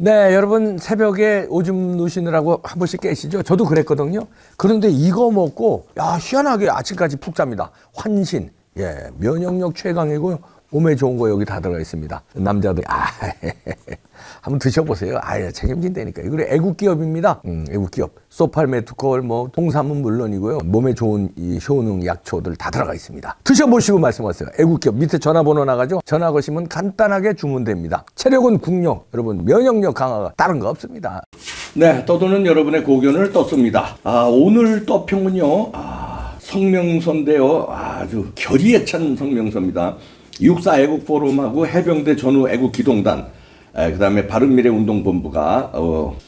네, 여러분 새벽에 오줌 누시느라고 한 번씩 깨시죠? 저도 그랬거든요. 그런데 이거 먹고 희한하게 아침까지 푹 잡니다. 환신, 면역력 최강이고요. 몸에 좋은 거 여기 다 들어가 있습니다. 남자들 한번 드셔보세요. 책임진다니까. 이거 애국기업입니다. 애국기업. 소팔메트콜, 홍삼은 물론이고요. 몸에 좋은 이 효능 약초들 다 들어가 있습니다. 드셔보시고 말씀하세요. 애국기업 밑에 전화번호 나가죠. 전화 거시면 간단하게 주문됩니다. 체력은 국력, 여러분 면역력 강화가 다른 거 없습니다. 네, 떠도는 여러분의 고견을 떴습니다. 오늘 떠평은요. 성명서인데요. 아주 결의에 찬 성명서입니다. 육사 애국 포럼하고 해병대 전후 애국 기동단, 그다음에 바른미래운동본부가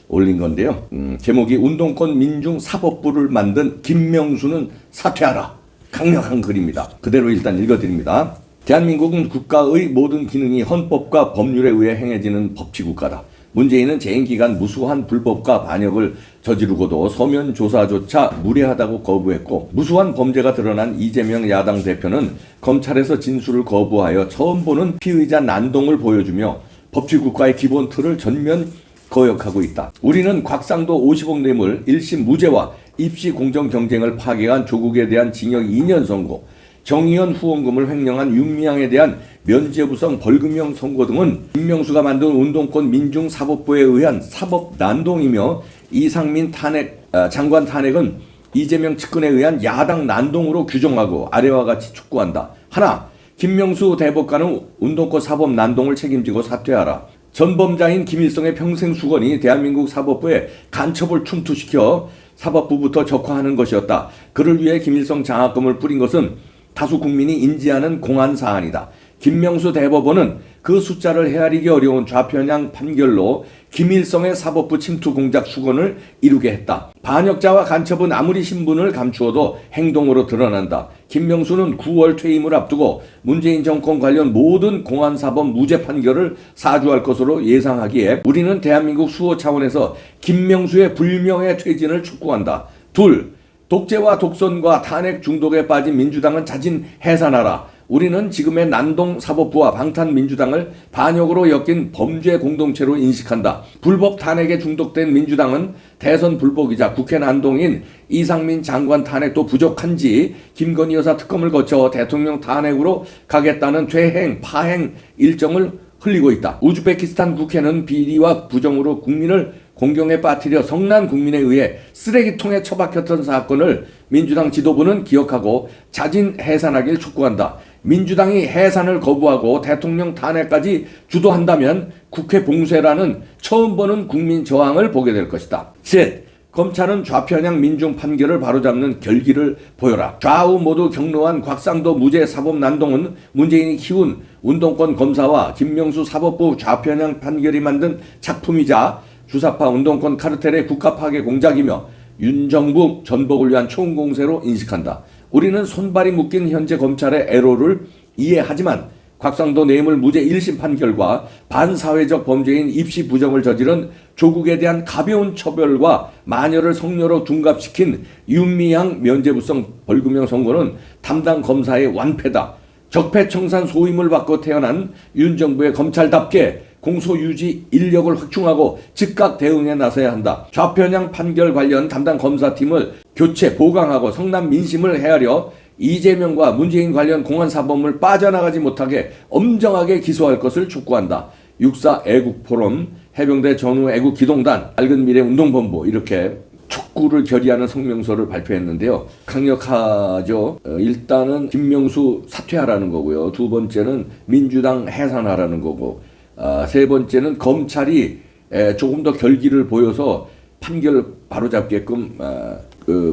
올린 건데요. 제목이 운동권 민중 사법부를 만든 김명수는 사퇴하라. 강력한 글입니다. 그대로 일단 읽어드립니다. 대한민국은 국가의 모든 기능이 헌법과 법률에 의해 행해지는 법치국가다. 문재인은 재임 기간 무수한 불법과 반역을 저지르고도 서면 조사조차 무례하다고 거부했고, 무수한 범죄가 드러난 이재명 야당 대표는 검찰에서 진술을 거부하여 처음 보는 피의자 난동을 보여주며 법치국가의 기본 틀을 전면 거역하고 있다. 우리는 곽상도 50억 뇌물 1심 무죄와 입시 공정 경쟁을 파괴한 조국에 대한 징역 2년 선고, 정의연 후원금을 횡령한 윤미향에 대한 면죄부성 벌금형 선고 등은 김명수가 만든 운동권 민중사법부에 의한 사법 난동이며, 이상민 장관 탄핵은 이재명 측근에 의한 야당 난동으로 규정하고 아래와 같이 촉구한다. 하나, 김명수 대법관은 운동권 사법 난동을 책임지고 사퇴하라. 전범자인 김일성의 평생 수건이 대한민국 사법부에 간첩을 침투시켜 사법부부터 적화하는 것이었다. 그를 위해 김일성 장학금을 뿌린 것은 다수 국민이 인지하는 공안 사안이다. 김명수 대법원은 그 숫자를 헤아리기 어려운 좌편향 판결로 김일성의 사법부 침투 공작 수건을 이루게 했다. 반역자와 간첩은 아무리 신분을 감추어도 행동으로 드러난다. 김명수는 9월 퇴임을 앞두고 문재인 정권 관련 모든 공안사법 무죄 판결을 사주할 것으로 예상하기에 우리는 대한민국 수호 차원에서 김명수의 불명예 퇴진을 촉구한다. 둘, 독재와 독선과 탄핵 중독에 빠진 민주당은 자진 해산하라. 우리는 지금의 난동 사법부와 방탄민주당을 반역으로 엮인 범죄 공동체로 인식한다. 불법 탄핵에 중독된 민주당은 대선 불복이자 국회 난동인 이상민 장관 탄핵도 부족한지 김건희 여사 특검을 거쳐 대통령 탄핵으로 가겠다는 퇴행, 파행 일정을 흘리고 있다. 우즈베키스탄 국회는 비리와 부정으로 국민을 공경에 빠뜨려 성난 국민에 의해 쓰레기통에 처박혔던 사건을 민주당 지도부는 기억하고 자진 해산하길 촉구한다. 민주당이 해산을 거부하고 대통령 탄핵까지 주도한다면 국회 봉쇄라는 처음 보는 국민 저항을 보게 될 것이다. 셋, 검찰은 좌편향 민중 판결을 바로잡는 결기를 보여라. 좌우 모두 경로한 곽상도 무죄 사법 난동은 문재인이 키운 운동권 검사와 김명수 사법부 좌편향 판결이 만든 작품이자 주사파 운동권 카르텔의 국가 파괴 공작이며 윤 정부 전복을 위한 총공세로 인식한다. 우리는 손발이 묶인 현재 검찰의 애로를 이해하지만 곽상도 뇌물 무죄 1심 판결과 반사회적 범죄인 입시 부정을 저지른 조국에 대한 가벼운 처벌과 마녀를 성녀로 둔갑시킨 윤미향 면죄부성 벌금형 선고는 담당 검사의 완패다. 적폐청산 소임을 받고 태어난 윤 정부의 검찰답게 공소유지 인력을 확충하고 즉각 대응에 나서야 한다. 좌편향 판결 관련 담당 검사팀을 교체, 보강하고 성남 민심을 헤아려 이재명과 문재인 관련 공안사범을 빠져나가지 못하게 엄정하게 기소할 것을 촉구한다. 육사 애국포럼, 해병대 전후 애국기동단, 밝은미래운동본부 이렇게 촉구를 결의하는 성명서를 발표했는데요. 강력하죠. 일단은 김명수 사퇴하라는 거고요. 두 번째는 민주당 해산하라는 거고, 세 번째는 검찰이 조금 더 결기를 보여서 판결을 바로잡게끔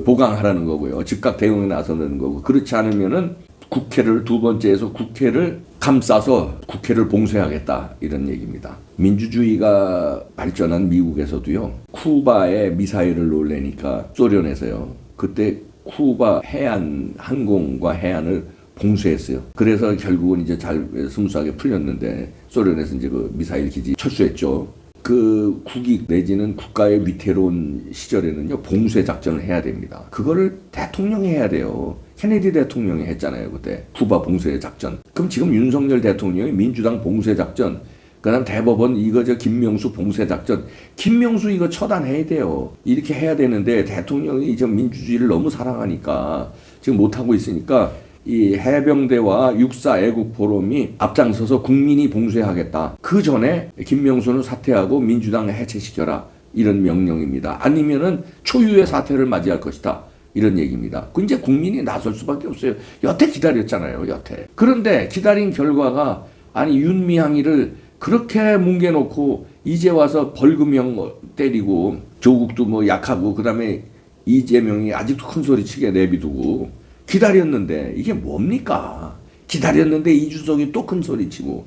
보강하라는 거고요. 즉각 대응에 나서는 거고, 그렇지 않으면은 국회를 두 번째에서 국회를 감싸서 국회를 봉쇄하겠다 이런 얘기입니다. 민주주의가 발전한 미국에서도요. 쿠바에 미사일을 놓으려니까 소련에서요. 그때 쿠바 해안 항공과 해안을 봉쇄했어요. 그래서 결국은 이제 잘 스무스하게 풀렸는데 소련에서 이제 그 미사일 기지 철수했죠. 그 국익 내지는 국가의 위태로운 시절에는요 봉쇄 작전을 해야 됩니다. 그거를 대통령이 해야 돼요. 케네디 대통령이 했잖아요 그때 쿠바 봉쇄 작전. 그럼 지금 윤석열 대통령이 민주당 봉쇄 작전 그다음 대법원 이거 김명수 봉쇄작전. 김명수 이거 처단해야 돼요. 이렇게 해야 되는데 대통령이 저 민주주의를 너무 사랑하니까 지금 못하고 있으니까 이 해병대와 육사 애국 포럼이 앞장서서 국민이 봉쇄하겠다. 그 전에 김명수는 사퇴하고 민주당 해체시켜라. 이런 명령입니다. 아니면은 초유의 사태를 맞이할 것이다. 이런 얘기입니다. 그 이제 국민이 나설 수밖에 없어요. 여태 기다렸잖아요. 여태. 그런데 기다린 결과가 아니 윤미향이를 그렇게 뭉개놓고 이제 와서 벌금형 때리고 조국도 뭐 약하고 그다음에 이재명이 아직도 큰 소리 치게 내비두고 기다렸는데 이게 뭡니까? 기다렸는데 이준석이 또 큰 소리 치고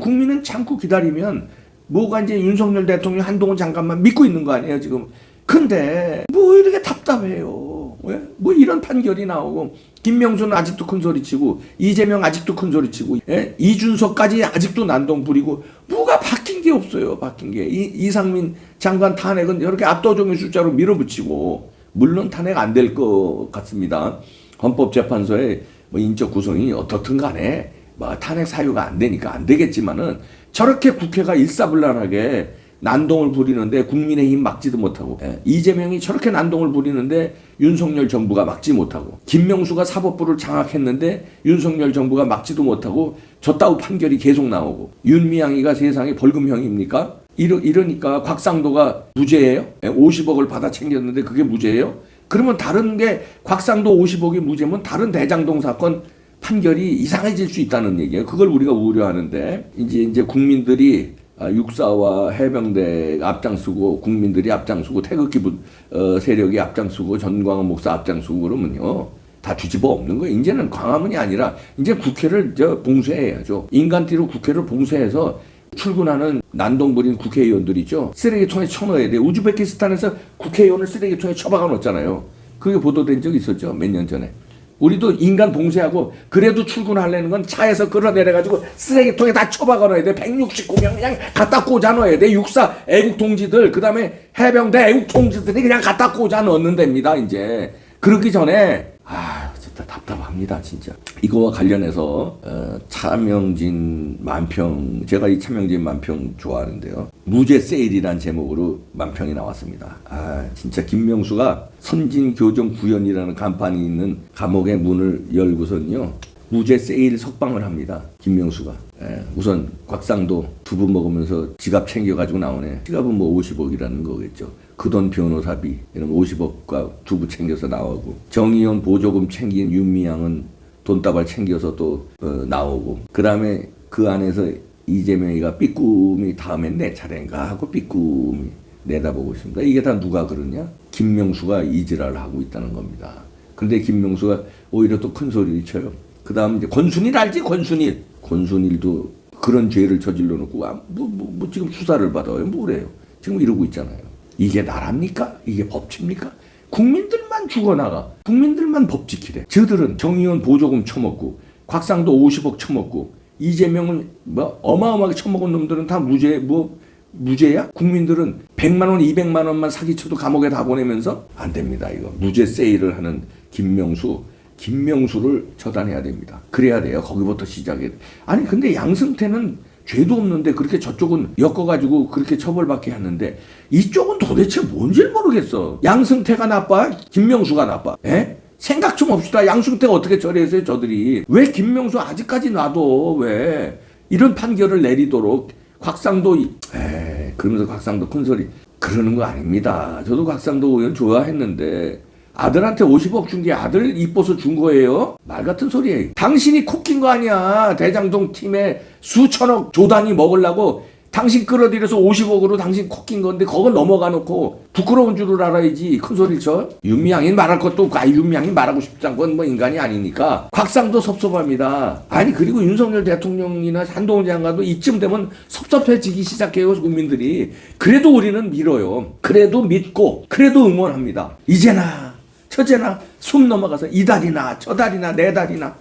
국민은 참고 기다리면 뭐가 이제 윤석열 대통령 한동훈 장관만 믿고 있는 거 아니에요 지금. 근데 뭐 이렇게 답답해요. 왜? 뭐 이런 판결이 나오고 김명수는 아직도 큰 소리 치고 이재명 아직도 큰 소리 치고 이준석까지 아직도 난동 부리고 뭐가 바뀐 게 없어요. 바뀐 게 이상민 장관 탄핵은 이렇게 압도적인 숫자로 밀어붙이고 물론 탄핵 안 될 것 같습니다. 헌법재판소의 뭐 인적 구성이 어떻든 간에 뭐 탄핵 사유가 안 되니까 안 되겠지만은 저렇게 국회가 일사불란하게 난동을 부리는데 국민의힘 막지도 못하고 이재명이 저렇게 난동을 부리는데 윤석열 정부가 막지 못하고 김명수가 사법부를 장악했는데 윤석열 정부가 막지도 못하고 저따위 판결이 계속 나오고 윤미향이가 세상에 벌금형입니까? 이러니까 곽상도가 무죄예요? 50억을 받아 챙겼는데 그게 무죄예요? 그러면 다른 게 곽상도 50억이 무죄면 다른 대장동 사건 판결이 이상해질 수 있다는 얘기예요. 그걸 우리가 우려하는데 이제 국민들이 육사와 해병대 앞장서고 국민들이 앞장서고 태극기 세력이 앞장서고 전광훈 목사 앞장서고 그러면요 다 뒤집어 엎는 거예요. 이제는 광화문이 아니라 이제 국회를 봉쇄해야죠. 인간띠로 국회를 봉쇄해서 출근하는 난동 부린 국회의원들 있죠. 쓰레기통에 쳐넣어야 돼. 우즈베키스탄에서 국회의원을 쓰레기통에 처박아 놓았잖아요. 그게 보도된 적이 있었죠. 몇 년 전에. 우리도 인간 봉쇄하고 그래도 출근하려는 건 차에서 끌어내려가지고 쓰레기통에 다 처박아 넣어야 돼. 169명 그냥 갖다 꽂아 넣어야 돼. 육사 애국 동지들 그 다음에 해병대 애국 동지들이 그냥 갖다 꽂아 넣는 됩니다. 이제 그러기 전에 진짜 답답합니다. 진짜 이거와 관련해서 차명진 만평 제가 이 차명진 만평 좋아하는데요. 무죄 세일이란 제목으로 만평이 나왔습니다. 진짜 김명수가 선진교정 구현이라는 간판이 있는 감옥의 문을 열고선요 무죄 세일 석방을 합니다. 김명수가. 우선 곽상도 두부 먹으면서 지갑 챙겨가지고 나오네. 지갑은 뭐 50억이라는 거겠죠. 그 돈 변호사비 이런 50억과 두부 챙겨서 나오고 정의원 보조금 챙긴 윤미향은 돈다발 챙겨서 또 나오고 그 다음에 그 안에서 이재명이가 삐꿈이 다음엔 내 차례인가 하고 삐꿈이 내다보고 있습니다. 이게 다 누가 그러냐? 김명수가 이지랄을 하고 있다는 겁니다. 그런데 김명수가 오히려 또 큰 소리를 쳐요. 그 다음 이제 권순일 알지? 권순일도 그런 죄를 저질러 놓고 뭐 지금 수사를 받아요. 뭐래요? 지금 이러고 있잖아요. 이게 나랍니까? 이게 법치입니까? 국민들만 죽어나가. 국민들만 법 지키래. 저들은 정의원 보조금 처먹고 곽상도 50억 처먹고 이재명은 뭐 어마어마하게 처먹은 놈들은 다 무죄야? 국민들은 100만 원, 200만 원만 사기쳐도 감옥에 다 보내면서 안 됩니다. 이거 무죄 세일을 하는 김명수를 처단해야 됩니다. 그래야 돼요. 거기부터 시작해. 아니 근데 양승태는 죄도 없는데 그렇게 저쪽은 엮어가지고 그렇게 처벌받게 하는데 이쪽은 도대체 뭔지를 모르겠어. 양승태가 나빠? 김명수가 나빠? 생각 좀 합시다. 양승태가 어떻게 처리했어요 저들이. 왜 김명수 아직까지 놔둬. 왜 이런 판결을 내리도록. 곽상도 그러면서 곽상도 큰소리 그러는 거 아닙니다. 저도 곽상도 의원 좋아했는데 아들한테 50억 준 게 아들 이뻐서 준 거예요? 말 같은 소리예요. 당신이 콕 낀 거 아니야. 대장동 팀에 수천억 조단위 먹으려고 당신 끌어들여서 50억으로 당신 콕 낀 건데 그걸 넘어가 놓고 부끄러운 줄을 알아야지 큰 소리를 쳐. 윤미향이 말할 것도 없고 윤미향이 말하고 싶지 않고 뭐 인간이 아니니까. 곽상도 섭섭합니다. 아니 그리고 윤석열 대통령이나 한동훈 장관도 이쯤 되면 섭섭해지기 시작해요 국민들이. 그래도 우리는 밀어요. 그래도 믿고 그래도 응원합니다. 이제나 저제나 숨 넘어가서 이달이나 저달이나 내달이나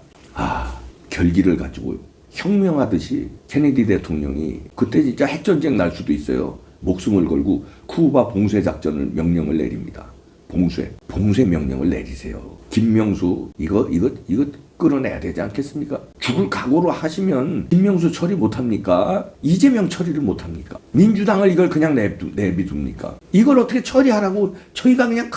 결기를 가지고 혁명하듯이 케네디 대통령이 그때 진짜 핵전쟁 날 수도 있어요. 목숨을 걸고 쿠바 봉쇄작전을 명령을 내립니다. 봉쇄. 봉쇄 명령을 내리세요. 김명수 이거 끌어내야 되지 않겠습니까? 죽을 각오로 하시면 김명수 처리 못합니까? 이재명 처리를 못합니까? 민주당을 이걸 그냥 내비둡니까? 이걸 어떻게 처리하라고 저희가 그냥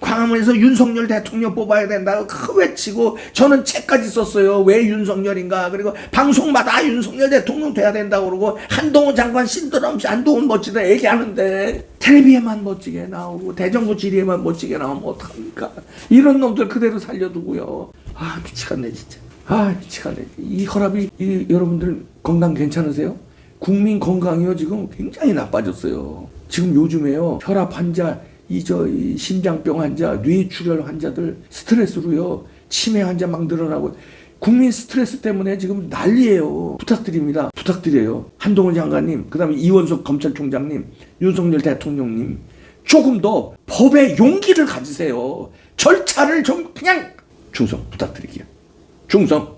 광화문에서 윤석열 대통령 뽑아야 된다고 외치고 저는 책까지 썼어요. 왜 윤석열인가? 그리고 방송마다 윤석열 대통령 돼야 된다고 그러고 한동훈 장관 신드롬시 한동훈 멋지다 얘기하는데 텔레비에만 멋지게 나오고 대정부 질의에만 멋지게 나오면 어떡합니까? 이런 놈들 그대로 살려두고요. 아 미치겠네 진짜. 아 미치겠네. 이 혈압이 여러분들 건강 괜찮으세요? 국민 건강이요 지금 굉장히 나빠졌어요. 지금 요즘에요 혈압 환자, 이 심장병 환자, 뇌출혈 환자들 스트레스로요 치매 환자 막 늘어나고 국민 스트레스 때문에 지금 난리예요. 부탁드립니다. 부탁드려요. 한동훈 장관님, 그다음에 이원석 검찰총장님, 윤석열 대통령님 조금 더 법의 용기를 가지세요. 절차를 좀 그냥 충성 부탁드릴게요. 충성.